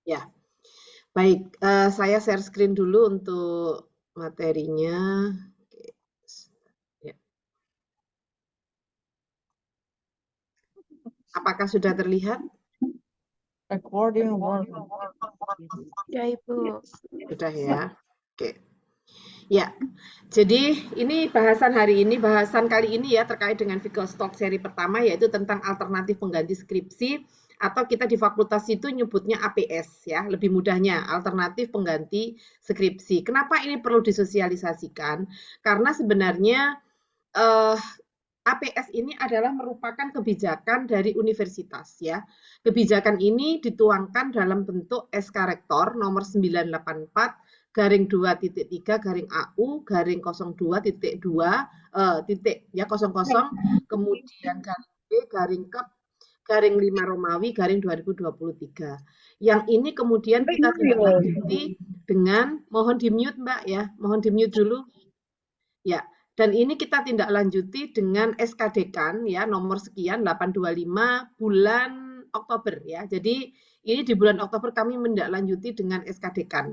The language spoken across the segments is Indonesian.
Ya, baik. Saya share screen dulu untuk materinya. Oke. Ya. Apakah sudah terlihat? Recording Ya, Ibu. Sudah ya. Oke. Ya, jadi ini bahasan kali ini ya terkait dengan Vigostalk seri pertama, yaitu tentang alternatif pengganti skripsi, atau kita di fakultas itu nyebutnya APS ya, lebih mudahnya alternatif pengganti skripsi. Kenapa ini perlu disosialisasikan? Karena sebenarnya APS ini adalah merupakan kebijakan dari universitas ya. Kebijakan ini dituangkan dalam bentuk SK Rektor nomor 984 garing 2.3 garing AU garing 02.2 titik ya 00 kemudian garing B garing Kep garing 5 Romawi garing 2023. Yang ini kemudian kita tindak lanjuti dengan, mohon di mute Mbak ya, mohon di mute dulu. Ya, dan ini kita tindak lanjuti dengan SK Dekan ya nomor sekian 825 bulan Oktober ya. Jadi ini di bulan Oktober kami menindaklanjuti dengan SK Dekan.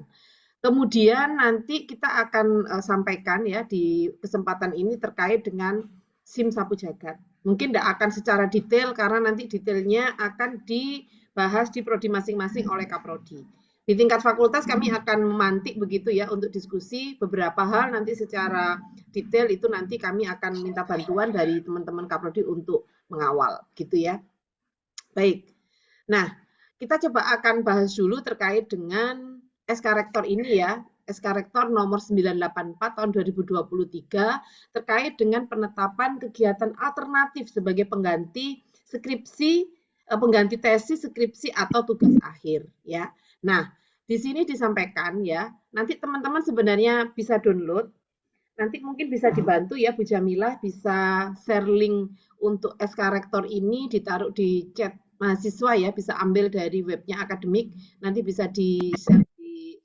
Kemudian nanti kita akan sampaikan ya di kesempatan ini terkait dengan SIM Sapu Jagat. Mungkin tidak akan secara detail karena nanti detailnya akan dibahas di prodi masing-masing oleh Kaprodi. Di tingkat fakultas kami akan memantik begitu ya untuk diskusi beberapa hal nanti secara detail itu nanti kami akan minta bantuan dari teman-teman Kaprodi untuk mengawal gitu ya. Baik. Nah, kita coba akan bahas dulu terkait dengan SK Rektor ini ya, SK Rektor nomor 984 tahun 2023 terkait dengan penetapan kegiatan alternatif sebagai pengganti skripsi, pengganti tesis, skripsi atau tugas akhir ya. Nah, di sini disampaikan ya, nanti teman-teman sebenarnya bisa download, nanti mungkin bisa dibantu ya Bu Jamilah, bisa share link untuk SK Rektor ini ditaruh di chat mahasiswa ya, bisa ambil dari webnya akademik, nanti bisa di-share di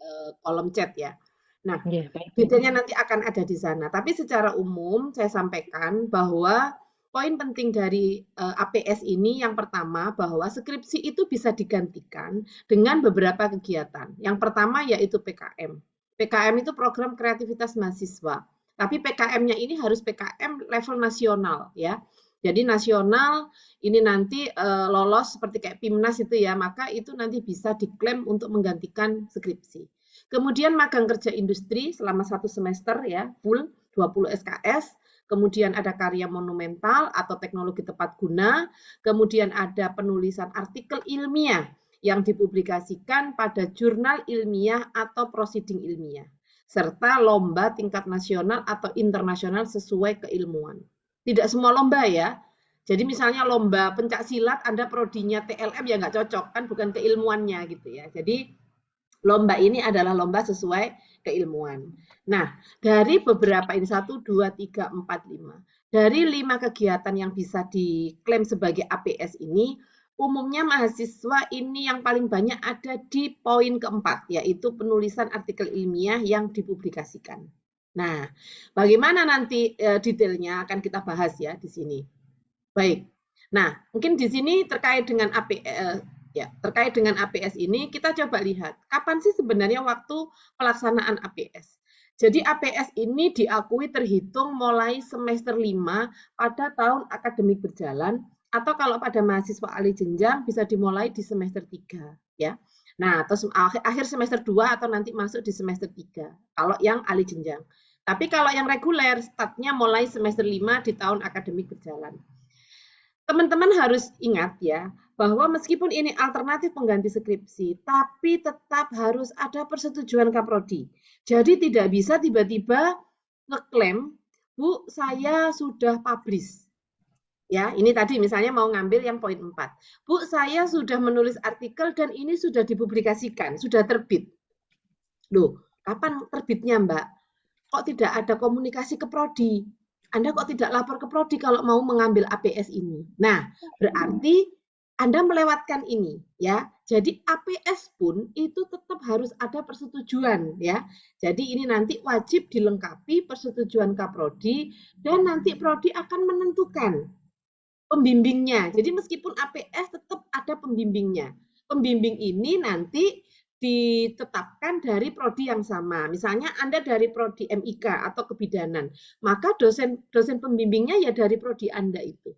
kolom chat ya. Nah, detailnya nanti akan ada di sana. Tapi secara umum saya sampaikan bahwa poin penting dari APS ini yang pertama bahwa skripsi itu bisa digantikan dengan beberapa kegiatan. Yang pertama yaitu PKM. PKM itu program kreativitas mahasiswa. Tapi PKM-nya ini harus PKM level nasional ya. Jadi nasional ini nanti lolos seperti kayak PIMNAS itu ya, maka itu nanti bisa diklaim untuk menggantikan skripsi. Kemudian magang kerja industri selama 1 semester ya, full 20 SKS. Kemudian ada karya monumental atau teknologi tepat guna. Kemudian ada penulisan artikel ilmiah yang dipublikasikan pada jurnal ilmiah atau proceeding ilmiah. Serta lomba tingkat nasional atau internasional sesuai keilmuan. Tidak semua lomba ya. Jadi misalnya lomba pencak silat, Anda prodinya TLM ya nggak cocok, kan bukan keilmuannya gitu ya. Jadi lomba ini adalah lomba sesuai keilmuan. Nah, dari beberapa ini 1, 2, 3, 4, 5. Dari 5 kegiatan yang bisa diklaim sebagai APS ini, umumnya mahasiswa ini yang paling banyak ada di poin keempat, yaitu penulisan artikel ilmiah yang dipublikasikan. Nah, bagaimana nanti detailnya akan kita bahas ya di sini. Baik. Nah, mungkin di sini terkait dengan terkait dengan APS ini kita coba lihat kapan sih sebenarnya waktu pelaksanaan APS. Jadi APS ini diakui terhitung mulai semester 5 pada tahun akademik berjalan, atau kalau pada mahasiswa alih jenjang bisa dimulai di semester 3 ya. Nah, terus akhir semester 2 atau nanti masuk di semester 3 kalau yang alih jenjang. Tapi kalau yang reguler startnya mulai semester 5 di tahun akademik berjalan. Teman-teman harus ingat ya, bahwa meskipun ini alternatif pengganti skripsi, tapi tetap harus ada persetujuan Kaprodi. Jadi tidak bisa tiba-tiba ngeklaim, Bu, saya sudah publish. Ya, ini tadi misalnya mau ngambil yang poin 4. Bu, saya sudah menulis artikel dan ini sudah dipublikasikan, sudah terbit. Loh, kapan terbitnya, Mbak? Kok tidak ada komunikasi ke Prodi? Anda kok tidak lapor ke Prodi kalau mau mengambil APS ini? Nah, berarti Anda melewatkan ini ya. Jadi APS pun itu tetap harus ada persetujuan ya. Jadi ini nanti wajib dilengkapi persetujuan Kaprodi dan nanti Prodi akan menentukan pembimbingnya. Jadi meskipun APS tetap ada pembimbingnya. Pembimbing ini nanti ditetapkan dari prodi yang sama. Misalnya Anda dari prodi MIK atau kebidanan, maka dosen pembimbingnya ya dari prodi Anda itu.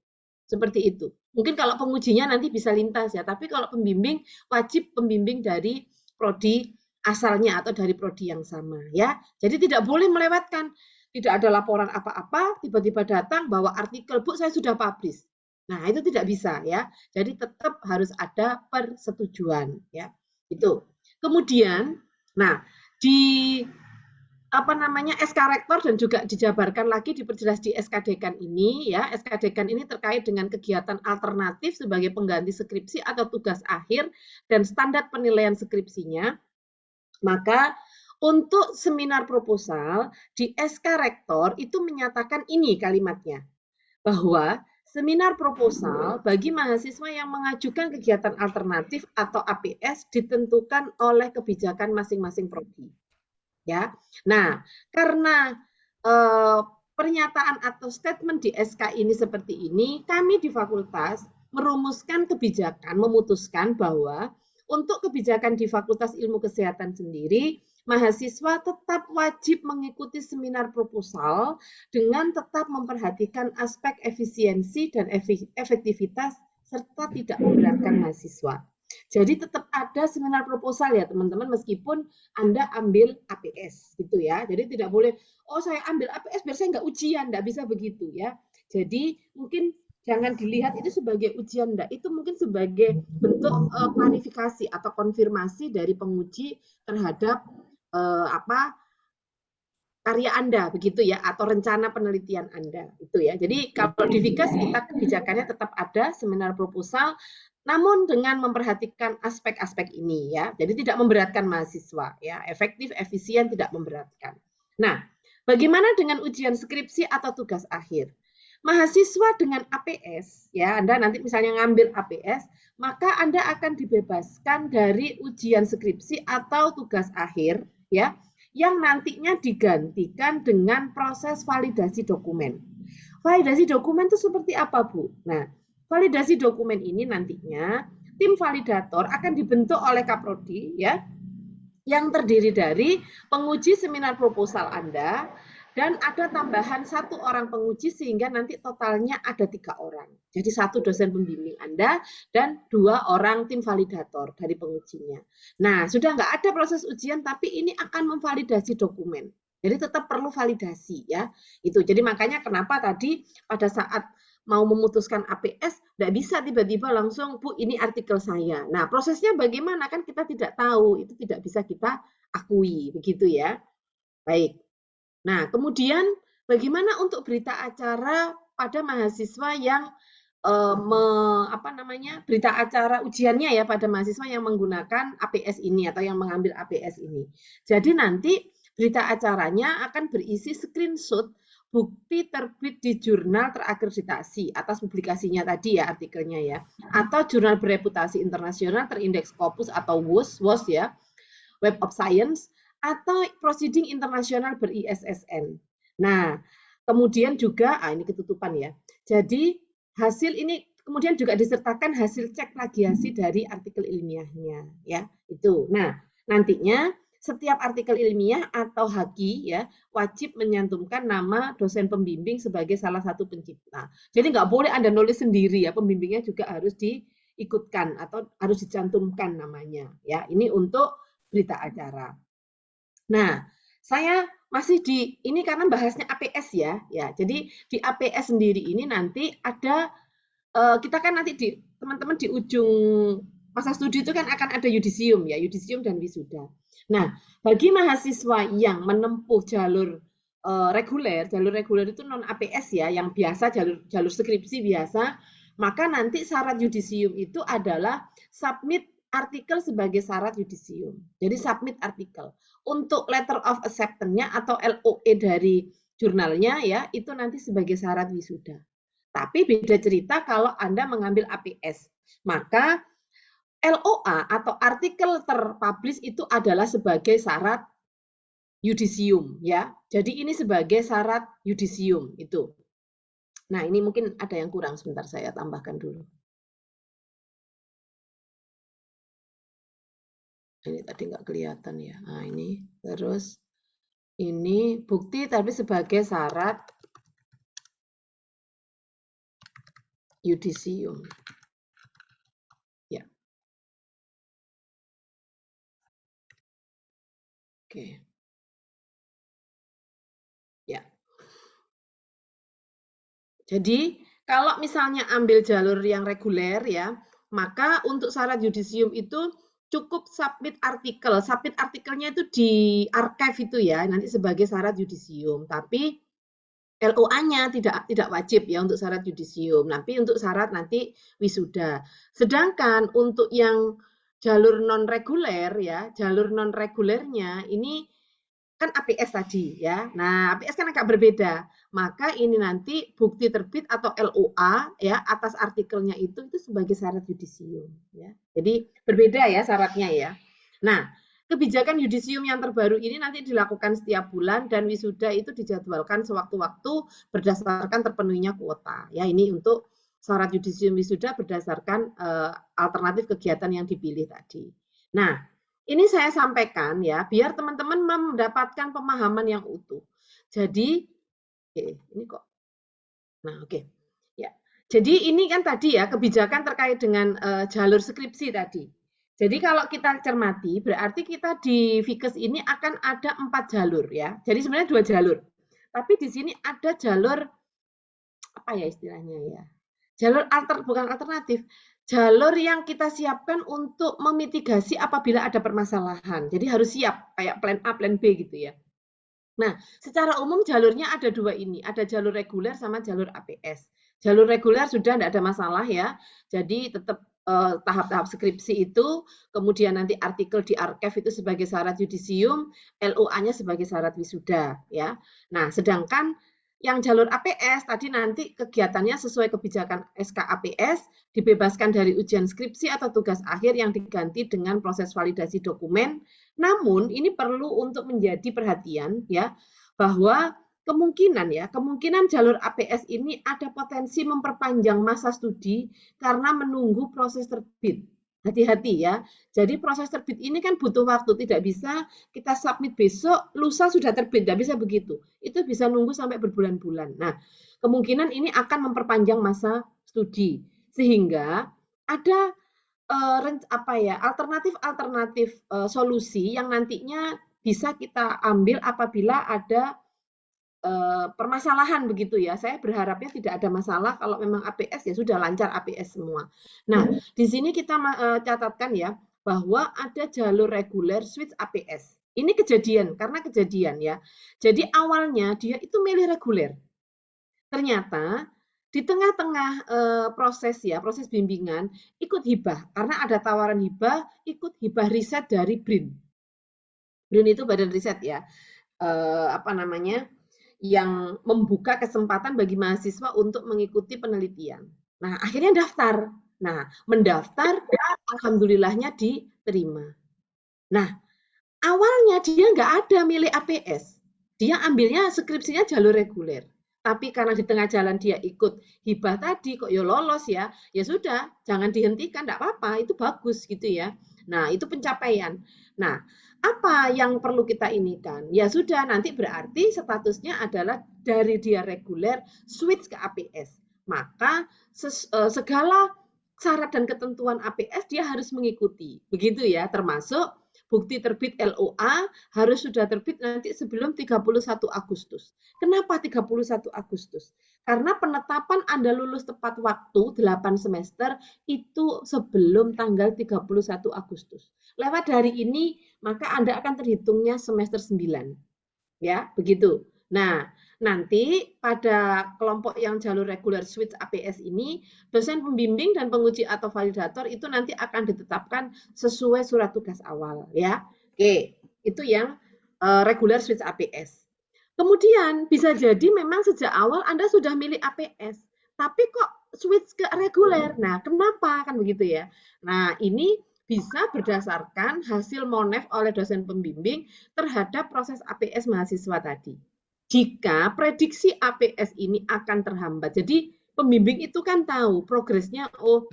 Seperti itu. Mungkin kalau pengujinya nanti bisa lintas ya, tapi kalau pembimbing wajib pembimbing dari prodi asalnya atau dari prodi yang sama ya. Jadi tidak boleh melewatkan. Tidak ada laporan apa-apa, tiba-tiba datang bawa artikel, Bu, saya sudah publish. Nah, itu tidak bisa ya. Jadi tetap harus ada persetujuan ya. Itu. Kemudian, nah di apa namanya SK Rektor dan juga dijabarkan lagi diperjelas di SK Dekan ini ya. SK Dekan ini terkait dengan kegiatan alternatif sebagai pengganti skripsi atau tugas akhir dan standar penilaian skripsinya. Maka untuk seminar proposal di SK Rektor itu menyatakan ini kalimatnya, bahwa seminar proposal bagi mahasiswa yang mengajukan kegiatan alternatif atau APS ditentukan oleh kebijakan masing-masing prodi. Ya, nah karena pernyataan atau statement di SK ini seperti ini, kami di fakultas merumuskan kebijakan, memutuskan bahwa untuk kebijakan di Fakultas Ilmu Kesehatan sendiri, mahasiswa tetap wajib mengikuti seminar proposal dengan tetap memperhatikan aspek efisiensi dan efektivitas serta tidak memberatkan mahasiswa. Jadi tetap ada seminar proposal ya teman-teman, meskipun Anda ambil APS gitu ya. Jadi tidak boleh, oh saya ambil APS biar saya nggak ujian, nggak bisa begitu ya. Jadi mungkin jangan dilihat itu sebagai ujian, enggak. Itu mungkin sebagai bentuk klarifikasi atau konfirmasi dari penguji terhadap karya Anda begitu ya, atau rencana penelitian Anda itu ya. Jadi kalau di Vikas kita kebijakannya tetap ada seminar proposal, namun dengan memperhatikan aspek-aspek ini ya. Jadi tidak memberatkan mahasiswa ya, efektif, efisien, tidak memberatkan. Nah, bagaimana dengan ujian skripsi atau tugas akhir? Mahasiswa dengan APS ya, Anda nanti misalnya ngambil APS, maka Anda akan dibebaskan dari ujian skripsi atau tugas akhir ya, yang nantinya digantikan dengan proses validasi dokumen. Validasi dokumen itu seperti apa, Bu? Nah, validasi dokumen ini nantinya tim validator akan dibentuk oleh Kaprodi ya, yang terdiri dari penguji seminar proposal Anda dan ada tambahan 1 orang penguji sehingga nanti totalnya ada 3 orang. Jadi 1 dosen pembimbing Anda dan 2 orang tim validator dari pengujinya. Nah, sudah nggak ada proses ujian tapi ini akan memvalidasi dokumen. Jadi tetap perlu validasi ya. Itu. Jadi makanya kenapa tadi pada saat mau memutuskan APS, tidak bisa tiba-tiba langsung, Bu, ini artikel saya. Nah, prosesnya bagaimana? Kan kita tidak tahu, itu tidak bisa kita akui, begitu ya. Baik. Nah, kemudian bagaimana untuk berita acara pada mahasiswa yang berita acara ujiannya ya pada mahasiswa yang menggunakan APS ini atau yang mengambil APS ini. Jadi nanti berita acaranya akan berisi screenshot bukti terbit di jurnal terakreditasi atas publikasinya tadi ya artikelnya ya, atau jurnal bereputasi internasional terindeks Scopus atau WOS ya, Web of Science, atau proceeding internasional ber-ISSN. Nah, kemudian juga, ini ketutupan ya. Jadi hasil ini kemudian juga disertakan hasil cek plagiasi dari artikel ilmiahnya, ya itu. Nah, nantinya setiap artikel ilmiah atau haki ya wajib menyantumkan nama dosen pembimbing sebagai salah satu pencipta. Jadi nggak boleh Anda nulis sendiri ya, pembimbingnya juga harus diikutkan atau harus dicantumkan namanya. Ya, ini untuk berita acara. Nah, saya masih di ini karena bahasnya APS ya. Jadi di APS sendiri ini nanti ada kita kan nanti teman-teman di ujung masa studi itu kan akan ada yudisium ya, yudisium dan wisuda. Nah, bagi mahasiswa yang menempuh jalur reguler itu non APS ya, yang biasa jalur skripsi biasa, maka nanti syarat yudisium itu adalah submit artikel sebagai syarat yudisium. Jadi submit artikel. Untuk letter of acceptance-nya atau LOE dari jurnalnya ya, itu nanti sebagai syarat wisuda. Tapi beda cerita kalau Anda mengambil APS. Maka LOA atau artikel terpublish itu adalah sebagai syarat yudisium ya. Jadi ini sebagai syarat yudisium itu. Nah, ini mungkin ada yang kurang, sebentar saya tambahkan dulu. Ini tadi nggak kelihatan ya. Nah, ini. Terus ini bukti tapi sebagai syarat yudisium. Ya. Oke. Ya. Jadi, kalau misalnya ambil jalur yang reguler ya, maka untuk syarat yudisium itu cukup submit artikel. Submit artikelnya itu di archive itu ya, nanti sebagai syarat yudisium. Tapi LOA-nya tidak wajib ya untuk syarat yudisium. Tapi untuk syarat nanti wisuda. Sedangkan untuk yang jalur non reguler ya, jalur non regulernya ini kan APS tadi ya. Nah, APS kan agak berbeda. Maka ini nanti bukti terbit atau LOA ya atas artikelnya itu sebagai syarat yudisium ya. Jadi berbeda ya syaratnya ya. Nah, kebijakan yudisium yang terbaru ini nanti dilakukan setiap bulan dan wisuda itu dijadwalkan sewaktu-waktu berdasarkan terpenuhinya kuota. Ya, ini untuk syarat yudisium wisuda berdasarkan alternatif kegiatan yang dipilih tadi. Nah, ini saya sampaikan ya, biar teman-teman mendapatkan pemahaman yang utuh. Jadi, ini kok. Nah, oke. Ya. Jadi ini kan tadi ya kebijakan terkait dengan jalur skripsi tadi. Jadi kalau kita cermati, berarti kita di Fikes ini akan ada 4 jalur ya. Jadi sebenarnya 2 jalur. Tapi di sini ada jalur apa ya istilahnya ya? Jalur bukan alternatif, jalur yang kita siapkan untuk memitigasi apabila ada permasalahan. Jadi harus siap kayak plan A, plan B gitu ya. Nah, secara umum jalurnya ada 2 ini, ada jalur reguler sama jalur APS. Jalur reguler sudah tidak ada masalah ya, jadi tetap tahap-tahap skripsi itu, kemudian nanti artikel di archive itu sebagai syarat yudisium, LOA-nya sebagai syarat wisuda ya. Nah, sedangkan yang jalur APS tadi nanti kegiatannya sesuai kebijakan SK APS, dibebaskan dari ujian skripsi atau tugas akhir yang diganti dengan proses validasi dokumen. Namun ini perlu untuk menjadi perhatian ya bahwa kemungkinan jalur APS ini ada potensi memperpanjang masa studi karena menunggu proses terbit. Hati-hati ya. Jadi proses terbit ini kan butuh waktu, tidak bisa kita submit besok, lusa sudah terbit, tidak bisa begitu. Itu bisa nunggu sampai berbulan-bulan. Nah, kemungkinan ini akan memperpanjang masa studi sehingga ada alternatif solusi yang nantinya bisa kita ambil apabila ada permasalahan begitu ya. Saya berharapnya tidak ada masalah kalau memang APS ya sudah lancar APS semua. Nah, di sini kita catatkan ya bahwa ada jalur reguler switch APS. Ini kejadian karena kejadian ya. Jadi awalnya dia itu milih reguler. Ternyata di tengah-tengah proses bimbingan ikut hibah karena ada tawaran hibah, ikut hibah riset dari BRIN. BRIN itu badan riset ya. Yang membuka kesempatan bagi mahasiswa untuk mengikuti penelitian. Nah, akhirnya daftar. Nah, mendaftar, alhamdulillahnya diterima. Nah, awalnya dia nggak ada milih APS. Dia ambilnya skripsinya jalur reguler. Tapi karena di tengah jalan dia ikut hibah tadi, kok ya lolos ya, ya sudah, jangan dihentikan, enggak apa-apa, itu bagus gitu ya. Nah, itu pencapaian. Nah, apa yang perlu kita inikan? Ya sudah, nanti berarti statusnya adalah dari dia reguler switch ke APS. Maka segala syarat dan ketentuan APS dia harus mengikuti. Begitu ya, termasuk bukti terbit LOA harus sudah terbit nanti sebelum 31 Agustus. Kenapa 31 Agustus? Karena penetapan Anda lulus tepat waktu 8 semester itu sebelum tanggal 31 Agustus. Lewat dari ini, maka Anda akan terhitungnya semester 9. Ya, begitu. Nah, nanti pada kelompok yang jalur reguler switch APS ini, dosen pembimbing dan penguji atau validator itu nanti akan ditetapkan sesuai surat tugas awal. Ya, oke, itu yang reguler switch APS. Kemudian bisa jadi memang sejak awal Anda sudah milih APS, tapi kok switch ke reguler. Nah, kenapa kan begitu ya? Nah, ini bisa berdasarkan hasil monef oleh dosen pembimbing terhadap proses APS mahasiswa tadi. Jika prediksi APS ini akan terhambat, jadi pembimbing itu kan tahu progresnya, oh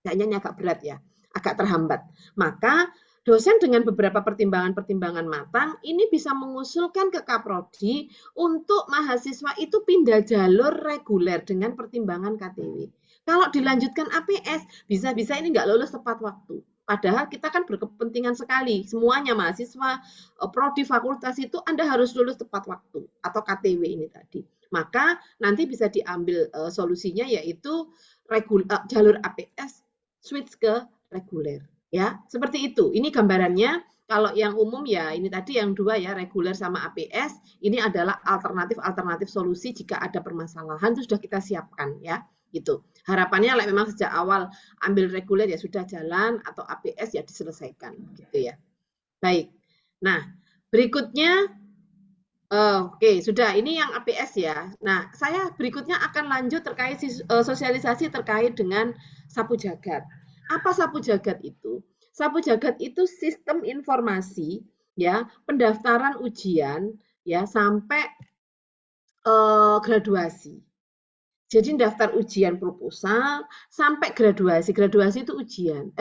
kayaknya agak berat ya, agak terhambat. Maka Dosen dengan beberapa pertimbangan-pertimbangan matang ini bisa mengusulkan ke Kaprodi untuk mahasiswa itu pindah jalur reguler dengan pertimbangan KTW. Kalau dilanjutkan APS, bisa-bisa ini nggak lulus tepat waktu. Padahal kita kan berkepentingan sekali, semuanya mahasiswa, prodi, fakultas itu Anda harus lulus tepat waktu atau KTW ini tadi. Maka nanti bisa diambil solusinya yaitu jalur APS switch ke reguler. Ya, seperti itu. Ini gambarannya. Kalau yang umum ya ini tadi yang dua ya, reguler sama APS. Ini adalah alternatif-alternatif solusi jika ada permasalahan itu sudah kita siapkan ya. Gitu. Harapannya memang sejak awal ambil reguler ya sudah jalan atau APS ya diselesaikan gitu ya. Baik. Nah, berikutnya oke, sudah. Ini yang APS ya. Nah, saya berikutnya akan lanjut terkait sosialisasi terkait dengan sapu jagat. Apa sapu jagat itu? Sapu jagat itu sistem informasi ya, pendaftaran ujian ya sampai graduasi. Jadi daftar ujian proposal sampai graduasi. Graduasi itu ujian.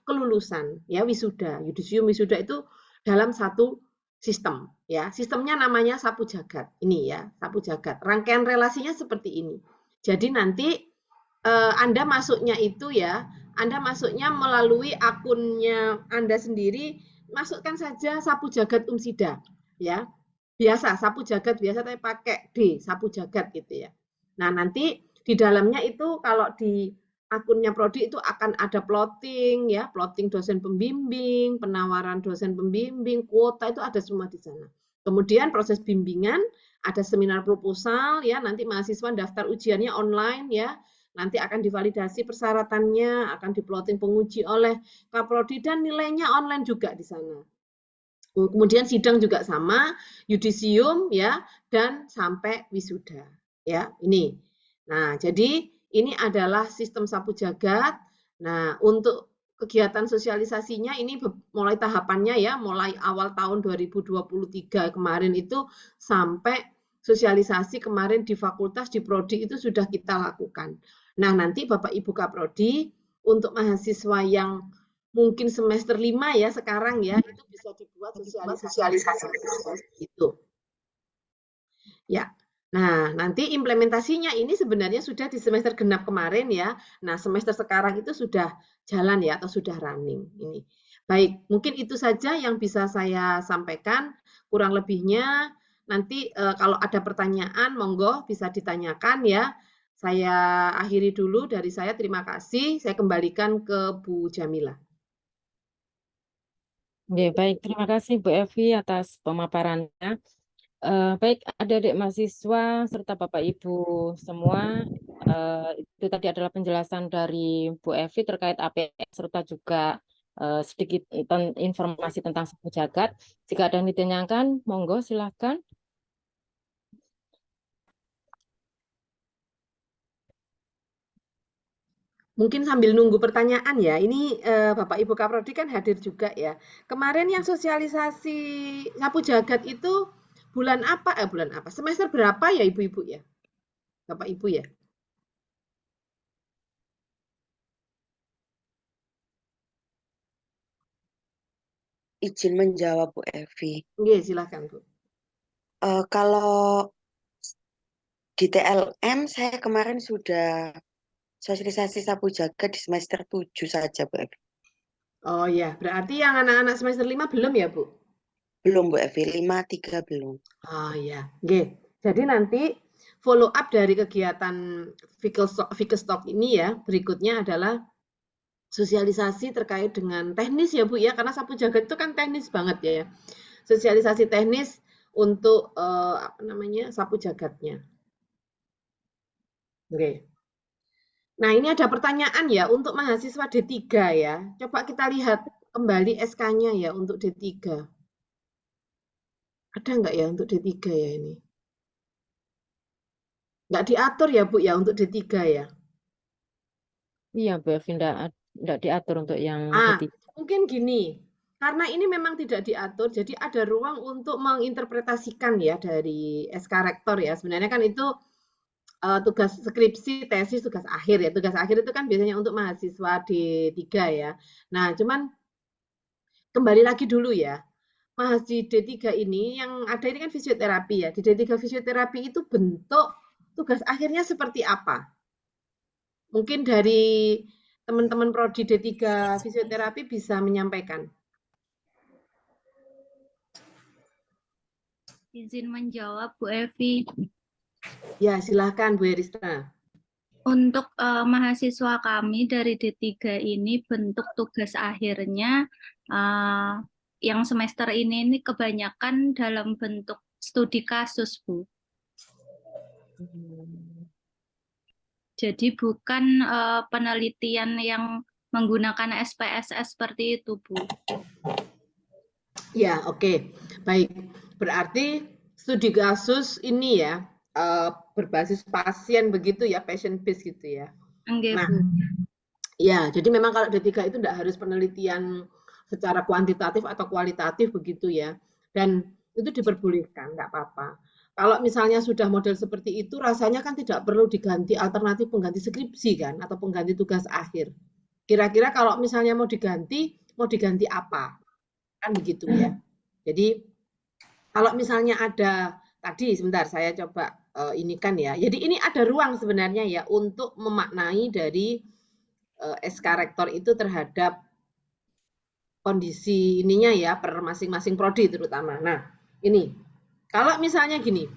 Kelulusan ya, wisuda. Yudisium wisuda itu dalam satu sistem ya. Sistemnya namanya sapu jagat. Ini ya, sapu jagat. Rangkaian relasinya seperti ini. Jadi nanti Anda masuknya itu ya, Anda masuknya melalui akunnya Anda sendiri, masukkan saja sapu jagat Umsida ya. Biasa sapu jagat biasa tapi pakai D, sapu jagat gitu ya. Nah, nanti di dalamnya itu kalau di akunnya prodi itu akan ada plotting ya, plotting dosen pembimbing, penawaran dosen pembimbing, kuota itu ada semua di sana. Kemudian proses bimbingan, ada seminar proposal ya, nanti mahasiswa daftar ujiannya online ya. Nanti akan divalidasi persyaratannya, akan diplotting penguji oleh Kaprodi dan nilainya online juga di sana. Kemudian sidang juga sama, yudisium ya, dan sampai wisuda. Ya, ini. Nah, jadi ini adalah sistem sapu jagat. Nah, untuk kegiatan sosialisasinya ini mulai tahapannya ya, mulai awal tahun 2023 kemarin itu sampai sosialisasi kemarin di fakultas, di prodi itu sudah kita lakukan. Nah, nanti Bapak Ibu Kaprodi untuk mahasiswa yang mungkin semester 5 ya sekarang ya, itu bisa dibuat sosialisasi gitu. Ya. Nah, nanti implementasinya ini sebenarnya sudah di semester genap kemarin ya. Nah, semester sekarang itu sudah jalan ya atau sudah running ini. Baik, mungkin itu saja yang bisa saya sampaikan. Kurang lebihnya nanti kalau ada pertanyaan monggo bisa ditanyakan ya. Saya akhiri dulu dari saya. Terima kasih. Saya kembalikan ke Bu Jamila. Oke, baik. Terima kasih Bu Evi atas pemaparannya. Baik, adik-adik mahasiswa serta Bapak Ibu semua, itu tadi adalah penjelasan dari Bu Evi terkait APS serta juga sedikit informasi tentang sapu jagat. Jika ada yang ditanyakan, monggo silahkan. Mungkin sambil nunggu pertanyaan ya, ini Bapak Ibu Kaprodi kan hadir juga ya. Kemarin yang sosialisasi sapu jagat itu bulan apa? Bulan apa? Semester berapa ya Ibu-Ibu ya? Bapak Ibu ya? Izin menjawab Bu Evi. Oke, silakan Bu. Kalau di TLM saya kemarin sudah sosialisasi sapu jagat di semester 7 saja Bu Evi. Oh ya, berarti yang anak-anak semester 5 belum ya Bu? Belum Bu Evi, 5-3 belum. Oh ya, oke. Jadi nanti follow up dari kegiatan Fikestalk ini ya, berikutnya adalah sosialisasi terkait dengan teknis ya Bu ya, karena sapu jagat itu kan teknis banget ya. Sosialisasi teknis untuk sapu jagatnya. Oke. Nah, ini ada pertanyaan ya untuk mahasiswa D3 ya. Coba kita lihat kembali SK-nya ya untuk D3. Ada nggak ya untuk D3 ya ini? Nggak diatur ya Bu ya untuk D3 ya? Iya, Bu Evi, enggak diatur untuk yang D3. Mungkin gini, karena ini memang tidak diatur, jadi ada ruang untuk menginterpretasikan ya dari SK Rektor ya. Sebenarnya kan itu tugas skripsi, tesis, tugas akhir ya. Tugas akhir itu kan biasanya untuk mahasiswa D3 ya. Nah, cuman kembali lagi dulu ya. Mas di D3 ini yang ada ini kan fisioterapi ya. Di D3 fisioterapi itu bentuk tugas akhirnya seperti apa? Mungkin dari teman-teman prodi D3 fisioterapi bisa menyampaikan. Izin menjawab, Bu Evi. Ya, silahkan Bu Erista. Untuk mahasiswa kami dari D3 ini bentuk tugas akhirnya yang semester ini kebanyakan dalam bentuk studi kasus, Bu. Jadi bukan penelitian yang menggunakan SPSS seperti itu, Bu. Ya, oke. Baik. Berarti studi kasus ini ya berbasis pasien begitu ya, patient based gitu ya. Enggak, Nah, Bu. ya, jadi memang kalau D3 itu tidak harus penelitian secara kuantitatif atau kualitatif begitu ya. Dan itu diperbolehkan, nggak apa-apa. Kalau misalnya sudah model seperti itu, rasanya kan tidak perlu diganti alternatif pengganti skripsi kan, atau pengganti tugas akhir. Kira-kira kalau misalnya mau diganti apa? Kan begitu ya. Jadi kalau misalnya ada tadi sebentar saya coba ini kan ya. Jadi ini ada ruang sebenarnya ya untuk memaknai dari SK rektor itu terhadap kondisi ininya ya per masing-masing prodi terutama. Nah, ini kalau misalnya gini.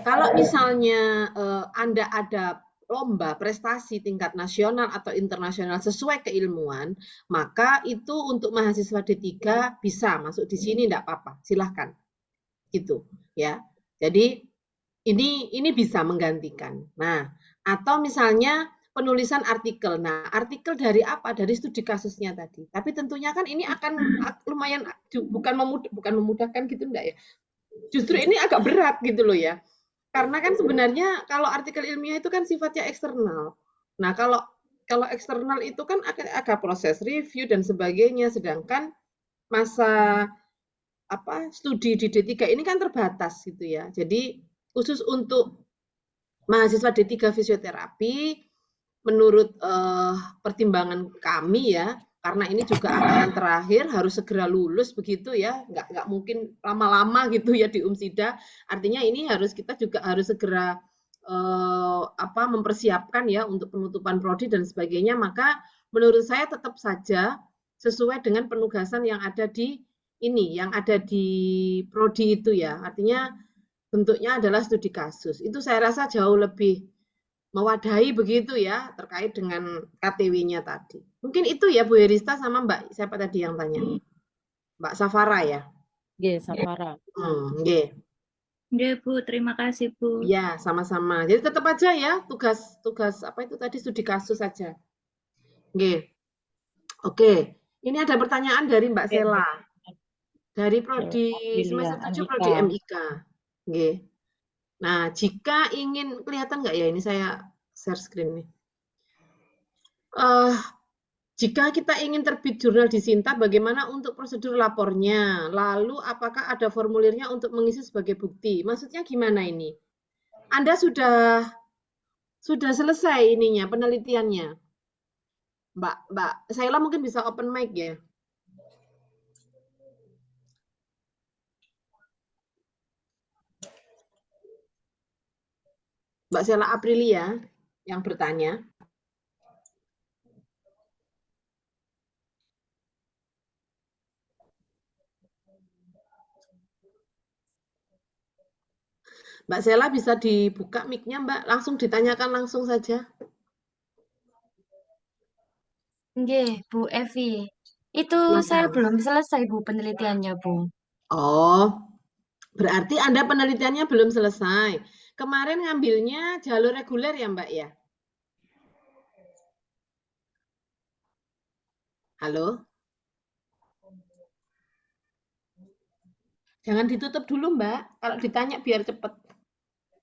Kalau misalnya Anda ada lomba prestasi tingkat nasional atau internasional sesuai keilmuan, maka itu untuk mahasiswa D3 bisa masuk di sini, enggak apa-apa, silahkan. Gitu ya. Jadi ini bisa menggantikan. Nah, atau misalnya penulisan artikel. Nah, artikel dari apa? Dari studi kasusnya tadi. Tapi tentunya kan ini akan lumayan bukan memudahkan gitu enggak ya. Justru ini agak berat gitu loh ya. Karena kan sebenarnya kalau artikel ilmiah itu kan sifatnya eksternal. Nah, kalau eksternal itu kan agak proses review dan sebagainya, sedangkan masa studi di D3 ini kan terbatas gitu ya. Jadi khusus untuk mahasiswa D3 fisioterapi menurut pertimbangan kami ya, karena ini juga angkatan terakhir harus segera lulus begitu ya, nggak mungkin lama-lama gitu ya di Umsida. Artinya ini kita juga harus segera mempersiapkan ya untuk penutupan prodi dan sebagainya. Maka menurut saya tetap saja sesuai dengan penugasan yang ada di prodi itu ya. Artinya bentuknya adalah studi kasus. Itu saya rasa jauh lebih mewadahi begitu ya terkait dengan KTW-nya tadi. Mungkin itu ya Bu Herista sama Mbak siapa tadi yang tanya? Mbak Safara ya? Nggih, Safara. Nggih. Nggih, Bu. Terima kasih, Bu. Ya, sama-sama. Jadi tetap aja ya tugas apa itu tadi studi kasus saja. Nggih. Oke. Ini ada pertanyaan dari Mbak Sela. Dari prodi semester 7 prodi MIK. Nggih. Nah, jika ingin kelihatan nggak ya ini saya share screen nih. Jika kita ingin terbit jurnal di Sinta, bagaimana untuk prosedur lapornya? Lalu apakah ada formulirnya untuk mengisi sebagai bukti? Maksudnya gimana ini? Anda sudah selesai ininya penelitiannya, Mbak Saila mungkin bisa open mic ya. Mbak Sela Aprilia yang bertanya. Mbak Sela bisa dibuka mic-nya, Mbak. Langsung ditanyakan langsung saja. Nggih, Bu Evi. Itu saya Silakan. belum selesai, Bu, penelitiannya, Bu. Oh, berarti Anda penelitiannya belum selesai. Kemarin ngambilnya jalur reguler ya, Mbak ya? Halo? Jangan ditutup dulu, Mbak. Kalau ditanya biar cepat.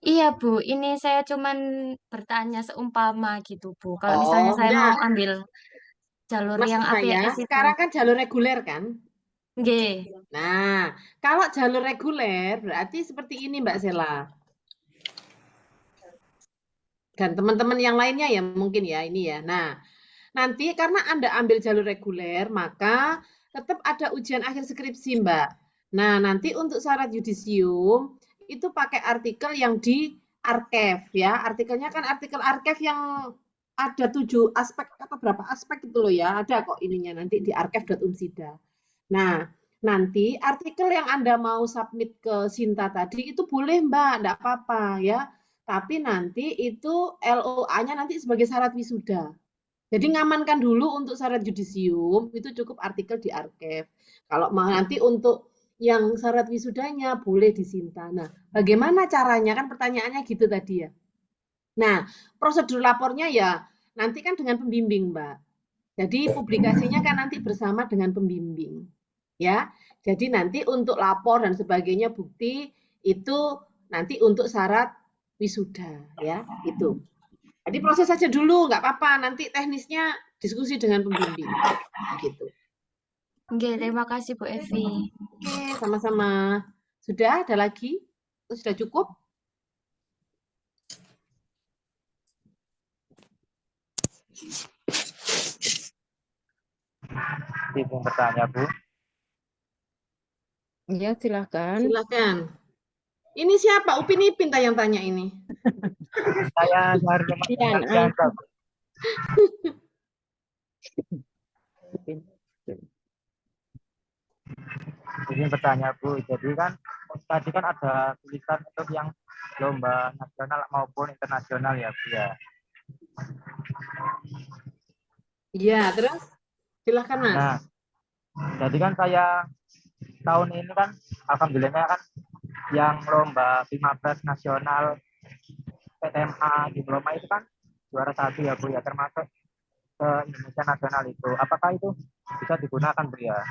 Iya, Bu. Ini saya cuman bertanya seumpama gitu, Bu. Kalau misalnya saya enggak. mau ambil jalur Maksud yang saya, APS itu. sekarang kan jalur reguler kan? Nggih. Nah, kalau jalur reguler berarti seperti ini Mbak Sela. Dan teman-teman yang lainnya ya mungkin ya ini ya. Nah, nanti karena Anda ambil jalur reguler, maka tetap ada ujian akhir skripsi, Mbak. Nah, nanti untuk syarat yudisium itu pakai artikel yang di archive ya. Artikelnya kan artikel archive yang ada 7 aspek atau berapa aspek itu loh ya. Ada kok ininya nanti di archive.umsida. Nah, nanti artikel yang Anda mau submit ke Sinta tadi itu boleh Mbak, enggak apa-apa ya. Tapi nanti itu LOA-nya nanti sebagai syarat wisuda. Jadi ngamankan dulu untuk syarat yudisium itu cukup artikel di archive. Kalau mau nanti untuk yang syarat wisudanya boleh di Sinta. Nah, bagaimana caranya? Kan pertanyaannya gitu tadi ya. Nah, prosedur lapornya ya nanti kan dengan pembimbing, Mbak. Jadi publikasinya kan nanti bersama dengan pembimbing. Ya. Jadi nanti untuk lapor dan sebagainya bukti itu nanti untuk syarat wisuda ya, itu. Jadi proses saja dulu, nggak apa-apa. Nanti teknisnya diskusi dengan pembimbing. Gitu. Oke, terima kasih Bu Evi. Oke, sama-sama. Sudah ada lagi? Sudah cukup? Ibu bertanya, Bu. Ya, silakan. Silakan. Ini siapa? Upin Ipin yang tanya ini. Saya Syarul Mardiansyah, Bu. Izin bertanya, Bu. Jadi kan tadi kan ada tulisan untuk yang lomba nasional maupun internasional ya, Bu ya. Iya, terus silakan Mas. Nah, jadi kan saya tahun ini kan alhamdulillahnya kan yang lomba Pilmapres nasional PTMA diploma itu kan juara 1 ya, Bu ya, termasuk ke Indonesia nasional itu. Apakah itu bisa digunakan, Bu ya?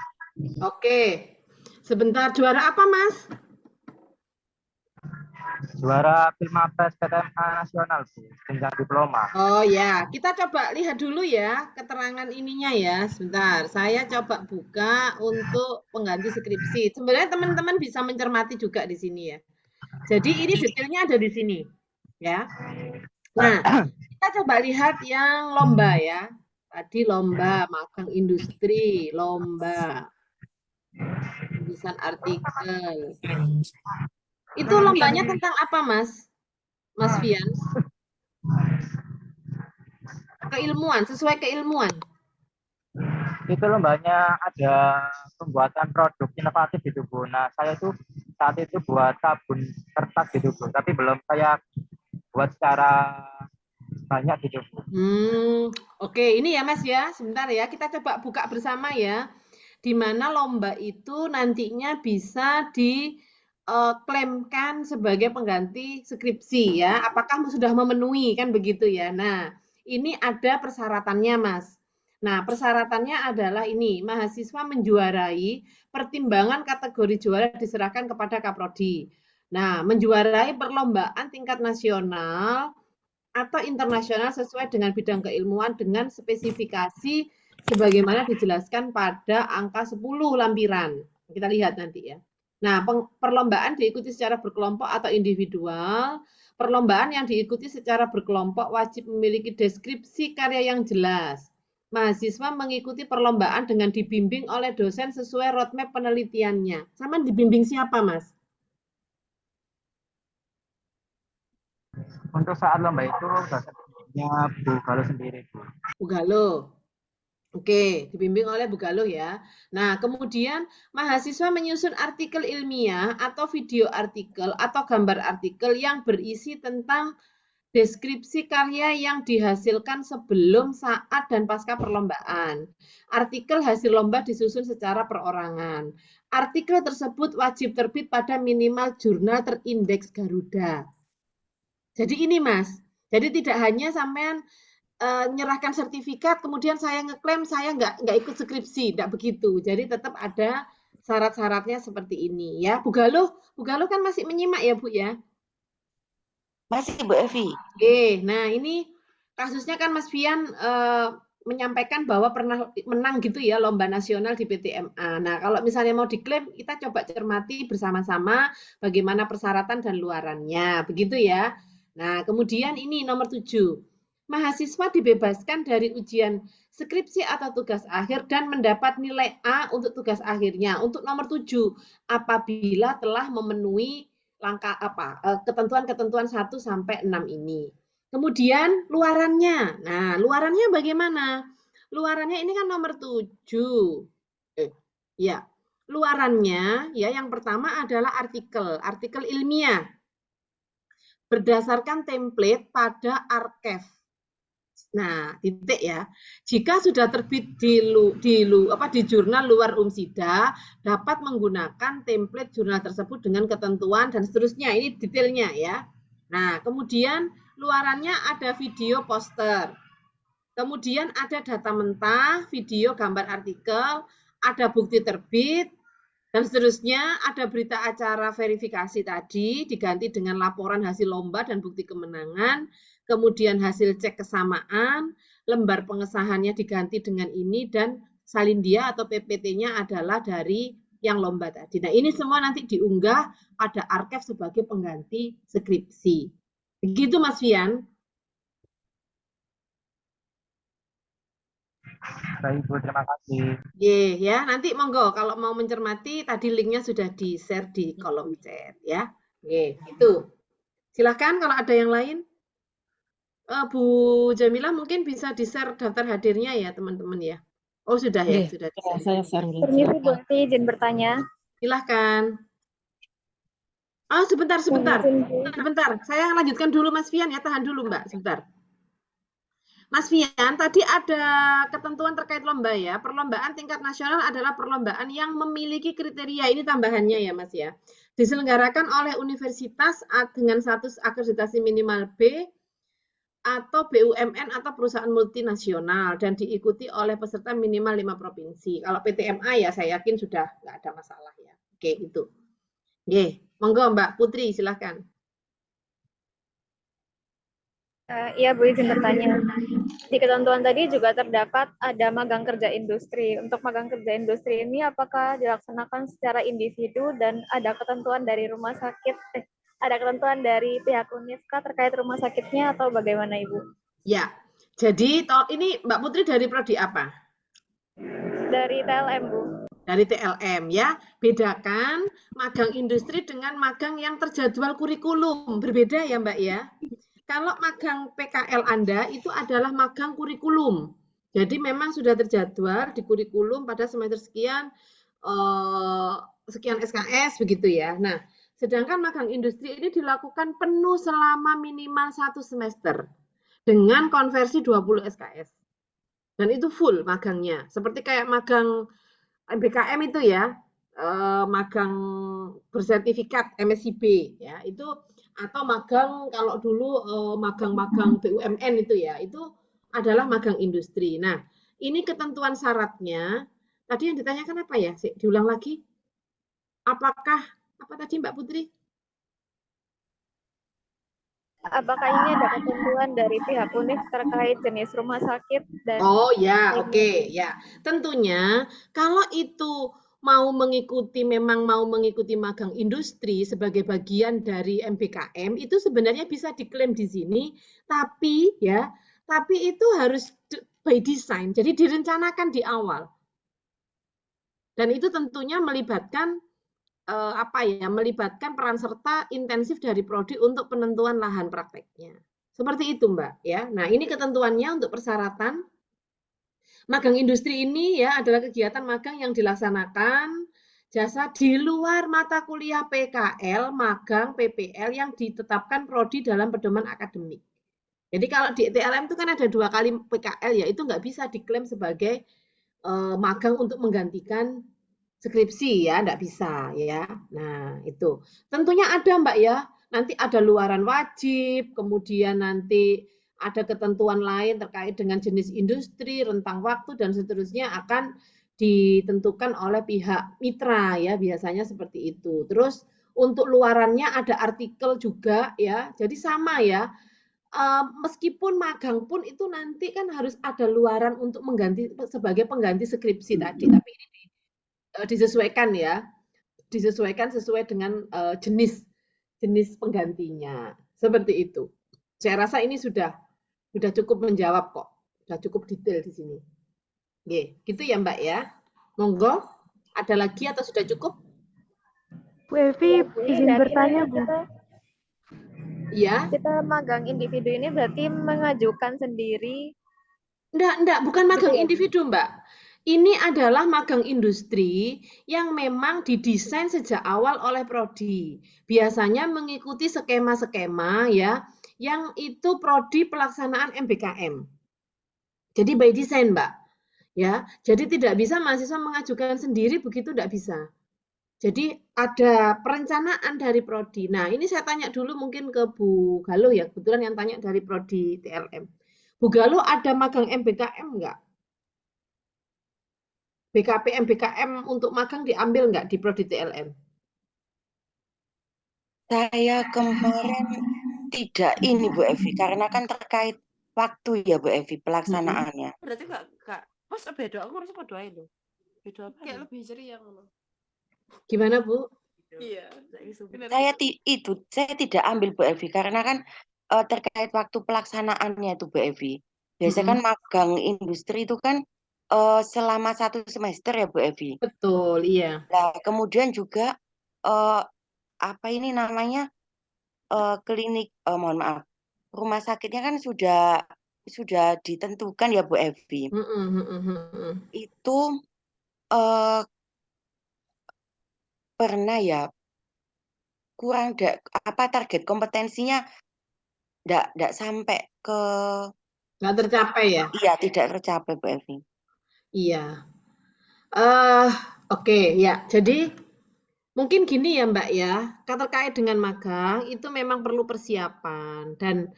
Oke. Sebentar, juara apa, Mas? Juara Pilmapres PTMA nasional, Bu, jenjang diploma. Oh ya, kita coba lihat dulu ya keterangan ininya ya. Sebentar, saya coba buka untuk pengganti skripsi. Sebenarnya teman-teman bisa mencermati juga di sini ya. Jadi ini detailnya ada di sini, ya. Nah, kita coba lihat yang lomba ya. Tadi lomba magang industri, lomba tulisan artikel. Itu lombanya tentang apa, Mas? Mas Fian? Keilmuan, sesuai keilmuan. Itu lombanya ada pembuatan produk inovatif gitu, Bu. Nah, saya tuh saat itu buat sabun kertas gitu, Bu. Tapi belum saya buat secara banyak gitu, Bu. Oke, ini ya Mas ya. Sebentar ya, kita coba buka bersama ya. Di mana lomba itu nantinya bisa diklaimkan sebagai pengganti skripsi ya. Apakah sudah memenuhi kan begitu ya. Nah, ini ada persyaratannya Mas. Nah, persyaratannya adalah ini, mahasiswa menjuarai pertimbangan kategori juara diserahkan kepada Kaprodi. Nah, menjuarai perlombaan tingkat nasional atau internasional sesuai dengan bidang keilmuan dengan spesifikasi sebagaimana dijelaskan pada angka 10 lampiran. Kita lihat nanti ya. Nah, perlombaan diikuti secara berkelompok atau individual. Perlombaan yang diikuti secara berkelompok wajib memiliki deskripsi karya yang jelas. Mahasiswa mengikuti perlombaan dengan dibimbing oleh dosen sesuai roadmap penelitiannya. Sama dibimbing siapa, Mas? Untuk saat lomba itu dosennya Bu Galuh sendiri, Bu. Bu Galuh. Oke, dibimbing oleh Bu Galuh ya. Nah, kemudian mahasiswa menyusun artikel ilmiah atau video artikel atau gambar artikel yang berisi tentang deskripsi karya yang dihasilkan sebelum, saat, dan pasca perlombaan. Artikel hasil lomba disusun secara perorangan. Artikel tersebut wajib terbit pada minimal jurnal terindeks Garuda. Jadi ini Mas, jadi tidak hanya sampean nyerahkan sertifikat, kemudian saya ngeklaim saya nggak ikut skripsi, tidak begitu. Jadi tetap ada syarat-syaratnya seperti ini ya. Bu Galuh kan masih menyimak ya Bu ya? Masih Bu Evi. Oke, nah ini kasusnya kan Mas Fian menyampaikan bahwa pernah menang gitu ya lomba nasional di PTMA. Nah kalau misalnya mau diklaim, kita coba cermati bersama-sama bagaimana persyaratan dan luarannya, begitu ya. Nah kemudian ini nomor 7. mahasiswa dibebaskan dari ujian skripsi atau tugas akhir dan mendapat nilai A untuk tugas akhirnya. Untuk nomor 7, apabila telah memenuhi langkah ketentuan-ketentuan 1 sampai 6 ini. Kemudian luarannya. Nah, luarannya bagaimana? Luarannya ini kan nomor 7. Ya. Luarannya ya yang pertama adalah artikel ilmiah berdasarkan template pada archive. Nah, titik ya. Jika sudah terbit di jurnal luar UMSIDA, dapat menggunakan template jurnal tersebut dengan ketentuan dan seterusnya. Ini detailnya ya. Nah, kemudian luarannya ada video poster. Kemudian ada data mentah, video, gambar artikel, ada bukti terbit, dan seterusnya. Ada berita acara verifikasi tadi, diganti dengan laporan hasil lomba dan bukti kemenangan, kemudian hasil cek kesamaan, lembar pengesahannya diganti dengan ini, dan salindia atau PPT-nya adalah dari yang lomba tadi. Nah, ini semua nanti diunggah pada archive sebagai pengganti skripsi. Begitu, Mas Fian. Baik, Bu, terima kasih. Ya, nanti monggo kalau mau mencermati tadi linknya sudah di-share di kolom chat ya. Itu. Silahkan kalau ada yang lain. Bu Jamila mungkin bisa di-share daftar hadirnya ya teman-teman ya. Oh sudah ya, sudah di-share. Saya share. Permisi Bu Evi, izin bertanya. Silahkan. Oh sebentar. Saya lanjutkan dulu Mas Fian ya, tahan dulu Mbak, sebentar. Mas Fian, tadi ada ketentuan terkait lomba ya. Perlombaan tingkat nasional adalah perlombaan yang memiliki kriteria, ini tambahannya ya Mas ya. Diselenggarakan oleh universitas dengan status akreditasi minimal B atau BUMN atau perusahaan multinasional dan diikuti oleh peserta minimal 5 provinsi. Kalau PTMA ya saya yakin sudah nggak ada masalah ya. Oke, itu. Monggo Mbak Putri, silahkan. Iya Bu, izin bertanya. Di ketentuan tadi juga terdapat ada magang kerja industri. Untuk magang kerja industri ini apakah dilaksanakan secara individu dan ada ketentuan dari rumah sakit, ada ketentuan dari pihak UNIFKA terkait rumah sakitnya atau bagaimana Ibu? Ya, jadi ini Mbak Putri dari prodi apa? Dari TLM Bu. Dari TLM ya. Bedakan magang industri dengan magang yang terjadwal kurikulum. Berbeda ya Mbak ya. Kalau magang PKL Anda itu adalah magang kurikulum. Jadi memang sudah terjadwal di kurikulum pada semester sekian SKS begitu ya. Nah, sedangkan magang industri ini dilakukan penuh selama minimal 1 semester dengan konversi 20 SKS. Dan itu full magangnya. Seperti kayak magang MBKM itu ya, magang bersertifikat MSIB ya, itu atau magang kalau dulu magang-magang BUMN itu ya, itu adalah magang industri. Nah, ini ketentuan syaratnya. Tadi yang ditanyakan apa ya? Diulang lagi. Apakah apa tadi Mbak Putri? Apakah ini ada ketentuan dari pihak UNIF terkait jenis rumah sakit dan Oh ya, oke ya. Tentunya kalau itu memang mau mengikuti magang industri sebagai bagian dari MBKM itu sebenarnya bisa diklaim di sini, tapi itu harus by design. Jadi direncanakan di awal. Dan itu tentunya melibatkan melibatkan peran serta intensif dari prodi untuk penentuan lahan prakteknya. Seperti itu, Mbak ya. Nah, ini ketentuannya untuk persyaratan. Magang industri ini ya adalah kegiatan magang yang dilaksanakan jasa di luar mata kuliah PKL, magang, PPL yang ditetapkan prodi dalam pedoman akademik. Jadi kalau di TLM itu kan ada 2 kali PKL ya, itu nggak bisa diklaim sebagai magang untuk menggantikan skripsi ya, enggak bisa ya. Nah, itu. Tentunya ada Mbak ya, nanti ada luaran wajib, kemudian nanti ada ketentuan lain terkait dengan jenis industri, rentang waktu, dan seterusnya akan ditentukan oleh pihak mitra ya, biasanya seperti itu. Terus untuk luarannya ada artikel juga ya, jadi sama ya. Meskipun magang pun itu nanti kan harus ada luaran untuk mengganti sebagai pengganti skripsi tadi, tapi ini disesuaikan ya, disesuaikan sesuai dengan jenis penggantinya, seperti itu. Saya rasa ini sudah Sudah cukup menjawab kok. Sudah cukup detail di sini. Oke, gitu ya Mbak ya. Monggo, ada lagi atau sudah cukup? Bu Evi, izin bertanya, Bu. Iya. Kita magang individu ini berarti mengajukan sendiri. Enggak, bukan magang Gitu ya, Bu? individu, Mbak. Ini adalah magang industri yang memang didesain sejak awal oleh Prodi. Biasanya mengikuti skema-skema ya, yang itu Prodi pelaksanaan MBKM. Jadi by design, Mbak. Ya, jadi tidak bisa mahasiswa mengajukan sendiri begitu, tidak bisa. Jadi ada perencanaan dari Prodi. Nah, ini saya tanya dulu mungkin ke Bu Galuh ya, kebetulan yang tanya dari Prodi TLM. Bu Galuh ada magang MBKM enggak? BKP MBKM untuk magang diambil enggak di Prodi TLM? Saya kemarin tidak ini Bu Evi, karena kan terkait waktu ya Bu Evi pelaksanaannya. Berarti Kak, Mas beda, aku harus berdoa itu. Beda apa? Kayak lebih ceria ngono. Gimana, Bu? Iya, Saya tidak ambil Bu Evi karena kan terkait waktu pelaksanaannya itu Bu Evi. Biasanya kan magang industri itu kan selama 1 semester ya Bu Evi. Betul, iya. Nah, kemudian juga apa ini namanya klinik, mohon maaf, rumah sakitnya kan sudah ditentukan ya Bu Evi. Itu pernah ya kurang target kompetensinya nggak sampai ke Nggak tercapai ya? Iya, tidak tercapai Bu Evi. Iya. Oke, ya. Jadi mungkin gini ya Mbak ya, terkait dengan magang itu memang perlu persiapan dan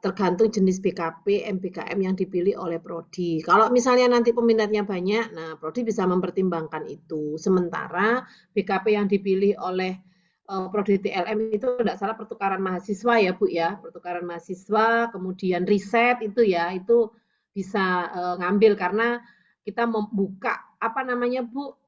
tergantung jenis BKP, MBKM yang dipilih oleh Prodi. Kalau misalnya nanti peminatnya banyak, nah Prodi bisa mempertimbangkan itu. Sementara BKP yang dipilih oleh Prodi TLM itu tidak salah pertukaran mahasiswa ya Bu ya, pertukaran mahasiswa, kemudian riset itu ya, itu bisa ngambil karena kita membuka apa namanya Bu,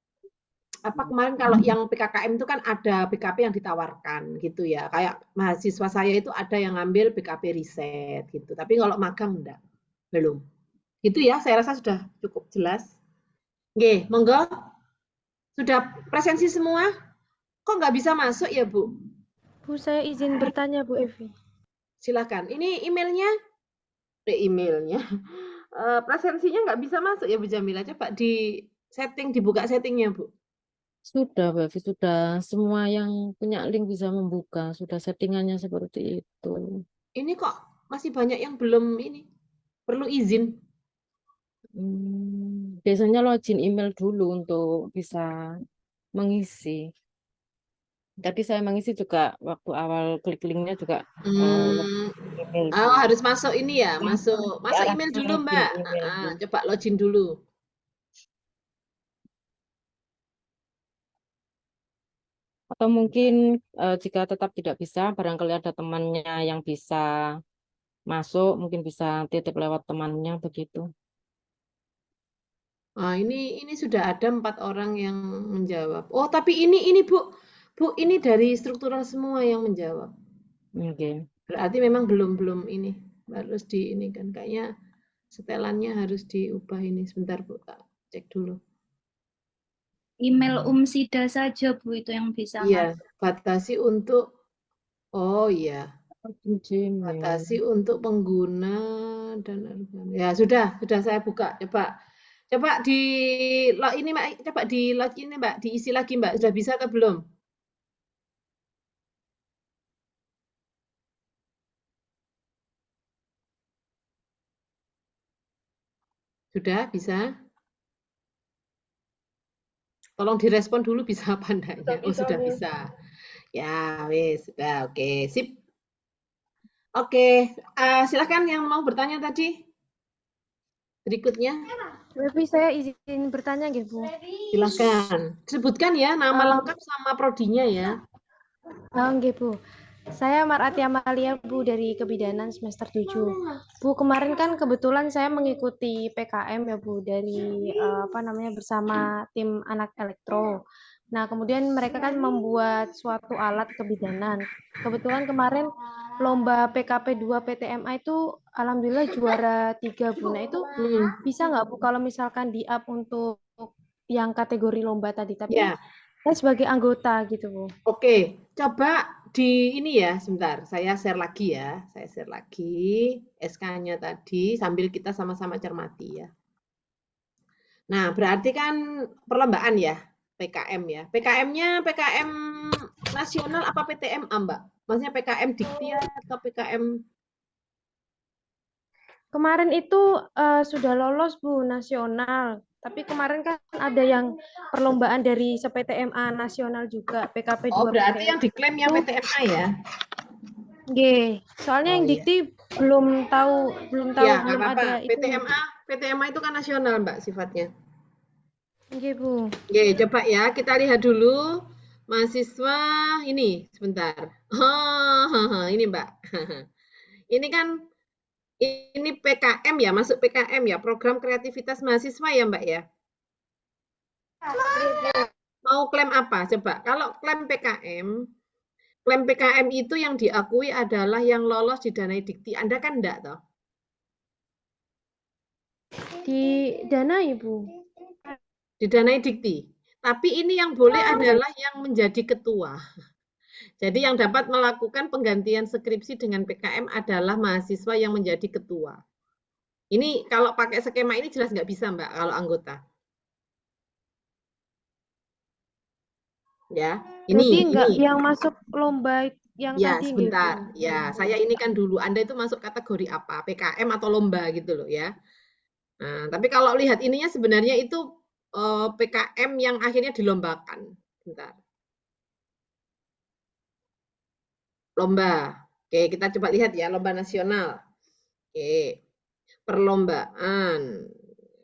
apa kemarin kalau yang PKKM itu kan ada BKP yang ditawarkan gitu ya. Kayak mahasiswa saya itu ada yang ngambil BKP riset gitu. Tapi kalau magang enggak, belum. Itu ya, saya rasa sudah cukup jelas. Oke, monggo. Sudah presensi semua? Kok nggak bisa masuk ya, Bu? Bu, saya izin bertanya, Bu Evi. Silakan. Ini emailnya? Emailnya. Presensinya nggak bisa masuk ya, Bu Jamila. Coba di setting, dibuka settingnya, Bu. Sudah, Mbak Evi, sudah semua yang punya link bisa membuka, sudah settingannya seperti itu. Ini kok masih banyak yang belum ini, perlu izin. Biasanya login email dulu untuk bisa mengisi. Tadi saya mengisi juga waktu awal klik linknya juga email dulu. Harus masuk ini ya, masuk email dulu Mbak. Coba login dulu. Atau mungkin jika tetap tidak bisa, barangkali ada temannya yang bisa masuk, mungkin bisa titip lewat temannya begitu. Ini sudah ada 4 orang yang menjawab. Oh, tapi ini Bu, ini dari struktural semua yang menjawab. Oke. Berarti memang belum ini, harus di ini kan kayaknya setelannya harus diubah ini. Sebentar Bu, cek dulu. Email Sida saja Bu itu yang bisa. Iya, batasi untuk batasi untuk pengguna dan ya sudah saya buka. Coba di ini Mbak, coba di login Mbak, diisi lagi Mbak. Sudah bisa atau belum? Sudah bisa? Tolong direspon dulu bisa apa enggaknya. Oh, sudah bisa. Ya, wes, sudah. Oke, sip. Oke, silakan yang mau bertanya tadi. Berikutnya. Evi, saya izin bertanya gitu, Bu. Silakan. Sebutkan ya nama lengkap sama prodinya ya. Nggih, Bu. Saya Marati Amalia, Bu, dari Kebidanan semester 7. Bu, kemarin kan kebetulan saya mengikuti PKM ya, Bu, dari bersama tim anak elektro. Nah, kemudian mereka kan membuat suatu alat kebidanan. Kebetulan kemarin lomba PKP 2 PTMA itu alhamdulillah juara 3 Bu. Nah, itu bisa nggak Bu kalau misalkan di-up untuk yang kategori lomba tadi, tapi Ya, saya sebagai anggota gitu Bu. oke. Coba di ini ya, sebentar. Saya share lagi ya. Saya share lagi SK-nya tadi sambil kita sama-sama cermati ya. Nah, berarti kan perlombaan ya, PKM ya. PKM-nya PKM nasional apa PTMA, Mbak? Maksudnya PKM Dikti atau PKM? Kemarin itu sudah lolos Bu nasional, tapi kemarin kan ada yang perlombaan dari se-PTMA nasional juga, PKP 2 Oh, berarti yang PTMA diklaim yang itu. PTMA ya? Nggih, soalnya Oh yang iya. dikti belum tahu Ya, nggak belum apa-apa. ada itu. PTMA itu kan nasional, Mbak, sifatnya. Nggih, Bu. Oke, coba ya kita lihat dulu mahasiswa ini sebentar. Oh, ini Mbak. Ini kan ini PKM ya, masuk PKM ya, program kreativitas mahasiswa ya, Mbak ya. Mau klaim apa? Coba. Kalau klaim PKM itu yang diakui adalah yang lolos didanai Dikti. Anda kan enggak toh? Didanai, Bu. Didanai Dikti. Tapi ini yang boleh adalah yang menjadi ketua. Jadi yang dapat melakukan penggantian skripsi dengan PKM adalah mahasiswa yang menjadi ketua. Ini kalau pakai skema ini jelas nggak bisa, Mbak, kalau anggota. Ya, Berarti ini. yang masuk lomba yang Ya, tadi, sebentar. Ya, saya ini kan dulu. Anda itu masuk kategori apa? PKM atau lomba gitu loh ya. Nah, tapi kalau lihat ininya sebenarnya itu PKM yang akhirnya dilombakan. Bentar. Lomba. Oke, kita coba lihat ya, lomba nasional. Oke. Perlombaan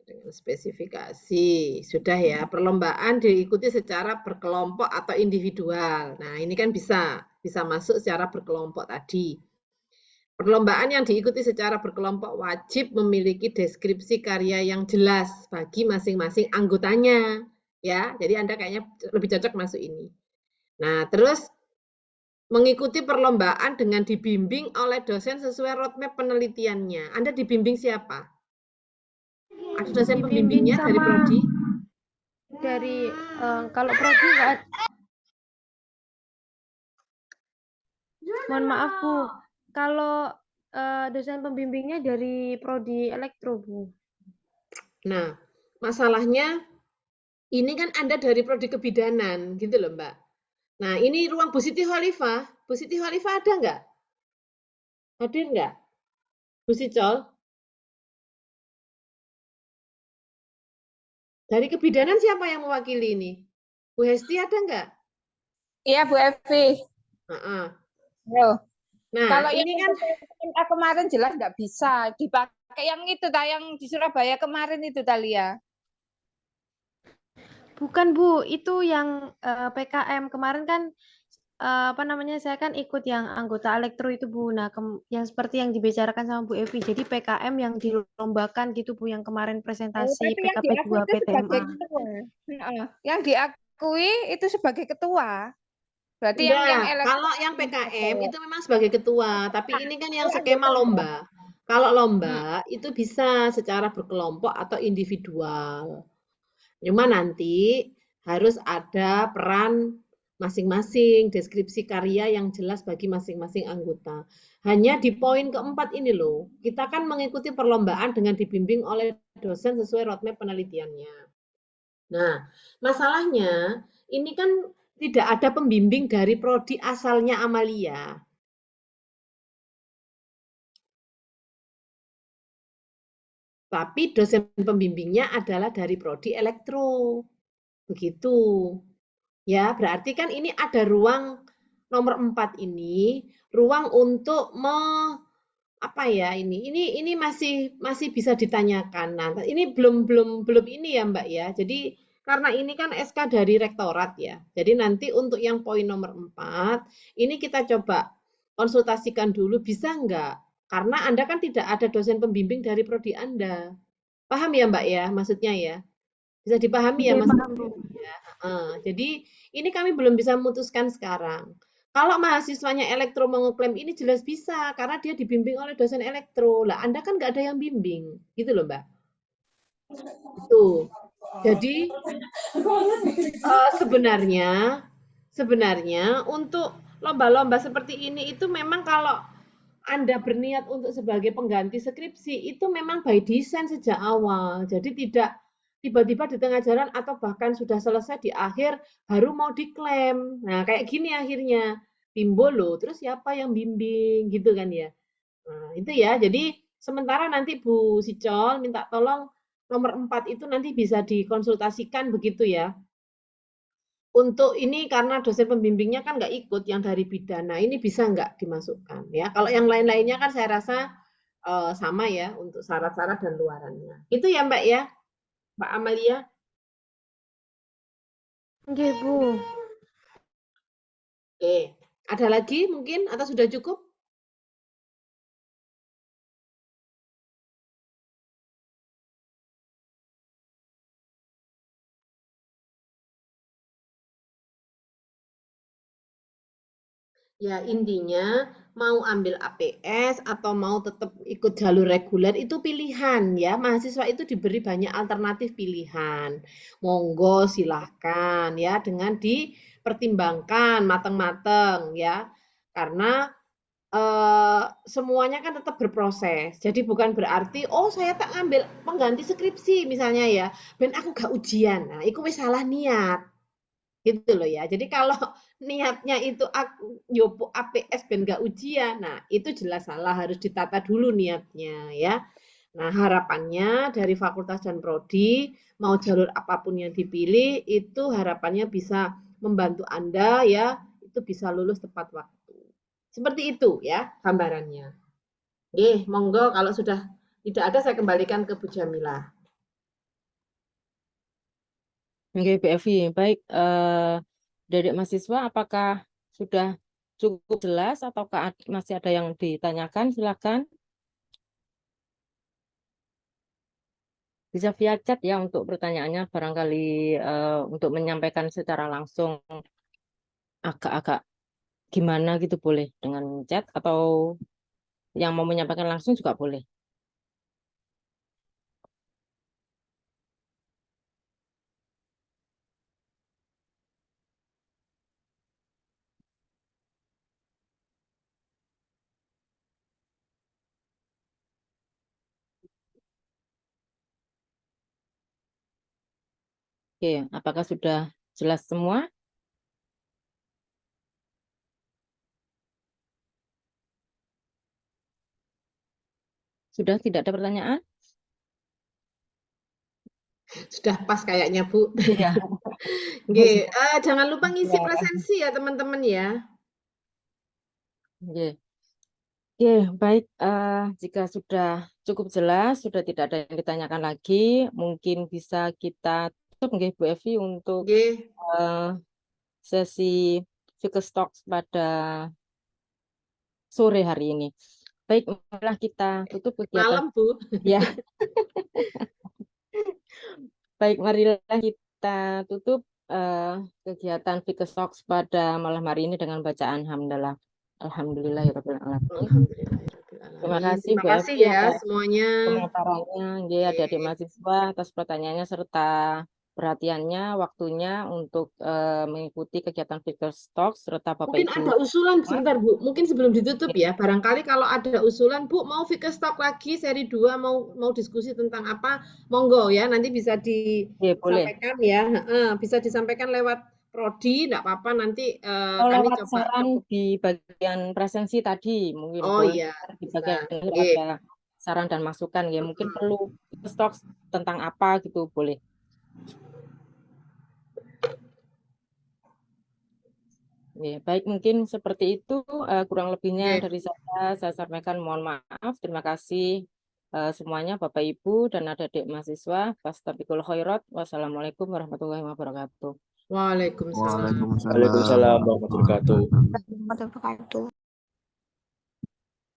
dengan spesifikasi. Sudah ya, perlombaan diikuti secara berkelompok atau individual. Nah, ini kan bisa masuk secara berkelompok tadi. Perlombaan yang diikuti secara berkelompok wajib memiliki deskripsi karya yang jelas bagi masing-masing anggotanya. Ya, jadi Anda kayaknya lebih cocok masuk ini. Nah, terus mengikuti perlombaan dengan dibimbing oleh dosen sesuai roadmap penelitiannya. Anda dibimbing siapa? Ada dosen pembimbingnya dari prodi? Dari kalau prodi nggak ada. Mohon maaf Bu, kalau dosen pembimbingnya dari prodi elektro Bu. Nah, masalahnya ini kan Anda dari prodi kebidanan, gitu loh Mbak. Nah, ini ruang Bu Siti Khalifah. Bu Siti Khalifah ada nggak? Hadir nggak? Bu Sicol? Dari kebidanan siapa yang mewakili ini? Bu Hesti ada nggak? Iya, Bu Evi. Nah, kalau ini yang kan kemarin jelas nggak bisa dipakai yang itu, yang di Surabaya kemarin itu, Talia. Bukan Bu, itu yang PKM kemarin kan apa namanya, saya kan ikut yang anggota elektro itu Bu. Nah, yang seperti yang dibicarakan sama Bu Evi, jadi PKM yang dilombakan gitu Bu, yang kemarin presentasi PKP 2 PTMA. Yang diakui itu sebagai ketua. Berarti kalau yang PKM itu memang sebagai ketua, tapi ini kan yang skema lomba. Kalau lomba itu bisa secara berkelompok atau individual. Cuma nanti harus ada peran masing-masing, deskripsi karya yang jelas bagi masing-masing anggota. Hanya di poin keempat ini loh, kita kan mengikuti perlombaan dengan dibimbing oleh dosen sesuai roadmap penelitiannya. Nah, masalahnya ini kan tidak ada pembimbing dari prodi asalnya Amalia. Tapi dosen pembimbingnya adalah dari prodi elektro. Begitu. Ya, berarti kan ini ada ruang nomor 4 ini, ruang untuk apa ya ini masih bisa ditanyakan. Nah, ini belum ini ya, Mbak ya. Jadi karena ini kan SK dari rektorat ya. Jadi nanti untuk yang poin nomor 4, ini kita coba konsultasikan dulu bisa enggak? Karena Anda kan tidak ada dosen pembimbing dari prodi Anda. Paham ya, Mbak ya, maksudnya ya? Bisa dipahami ya, Mas? Ya. Jadi Ini kami belum bisa memutuskan sekarang. Kalau mahasiswanya elektro mau ngeklaim ini jelas bisa, karena dia dibimbing oleh dosen elektro. Lah, Anda kan nggak ada yang bimbing, gitu loh, Mbak. Itu. Jadi sebenarnya untuk lomba-lomba seperti ini itu memang kalau Anda berniat untuk sebagai pengganti skripsi itu memang by design sejak awal. Jadi tidak tiba-tiba di tengah jalan atau bahkan sudah selesai di akhir baru mau diklaim. Nah, kayak gini akhirnya timbul loh. Terus siapa yang bimbing gitu kan ya. Nah, itu ya. Jadi sementara nanti Bu Sicol minta tolong nomor 4 itu nanti bisa dikonsultasikan begitu ya. Untuk ini karena dosen pembimbingnya kan nggak ikut yang dari pidana, ini bisa nggak dimasukkan ya? Kalau yang lain-lainnya kan saya rasa sama ya untuk syarat-syarat dan luarannya. Itu ya Mbak ya, Mbak Amalia. Nggih, Bu. Oke, ada lagi mungkin atau sudah cukup? Ya intinya mau ambil APS atau mau tetap ikut jalur reguler itu pilihan ya. Mahasiswa itu diberi banyak alternatif pilihan. Monggo silahkan ya dengan dipertimbangkan matang-matang ya. Karena semuanya kan tetap berproses. Jadi bukan berarti oh saya tak ngambil pengganti skripsi misalnya ya, ben aku gak ujian. Nah, itu wis salah niat. Gitu loh ya. Jadi kalau niatnya itu aku nyopo APS ben gak ujian, nah itu jelas salah, harus ditata dulu niatnya ya. Nah, harapannya dari fakultas dan prodi mau jalur apapun yang dipilih itu harapannya bisa membantu Anda ya, itu bisa lulus tepat waktu. Seperti itu ya gambarannya. Monggo kalau sudah tidak ada saya kembalikan ke Bu Jamilah. Oke, Bu Evi. Baik, dari mahasiswa apakah sudah cukup jelas ataukah masih ada yang ditanyakan? Silakan. Bisa via chat ya untuk pertanyaannya, barangkali untuk menyampaikan secara langsung agak-agak gimana gitu boleh dengan chat, atau yang mau menyampaikan langsung juga boleh. Oke, apakah sudah jelas semua? Sudah tidak ada pertanyaan? Sudah pas kayaknya, Bu. Iya. Jangan lupa ngisi presensi ya, teman-teman ya. Oke, baik. Jika sudah cukup jelas, sudah tidak ada yang ditanyakan lagi, mungkin bisa kita tutup, Bu Evi, untuk sesi Fikes Talks pada sore hari ini. Baik, marilah kita tutup kegiatan. Malam, Bu. Ya. Baik, marilah kita tutup kegiatan Fikes Talks pada malam hari ini dengan bacaan hamdalah. Alhamdulillahirabbil alamin. Terima kasih Bu Evi ya atas semuanya. pemaparannya, adik-adik mahasiswa atas pertanyaannya serta perhatiannya, waktunya untuk mengikuti kegiatan Fikes Talks serta Bapak Mungkin Ibu. ada usulan sebentar Bu, mungkin sebelum ditutup ya, barangkali kalau ada usulan Bu mau Fikes Talk lagi seri 2 mau diskusi tentang apa, monggo ya nanti bisa disampaikan ya, bisa disampaikan lewat prodi, enggak apa-apa nanti kami lewat coba. saran di bagian presensi tadi mungkin iya, di bagian ada saran dan masukan ya, mungkin perlu stok tentang apa gitu boleh. Ya, baik, mungkin seperti itu, kurang lebihnya dari saya sampaikan mohon maaf. Terima kasih semuanya Bapak Ibu dan adik-adik mahasiswa. Fastabiqul khairat. Wassalamualaikum warahmatullahi wabarakatuh. Waalaikumsalam. Waalaikumsalam warahmatullahi wabarakatuh.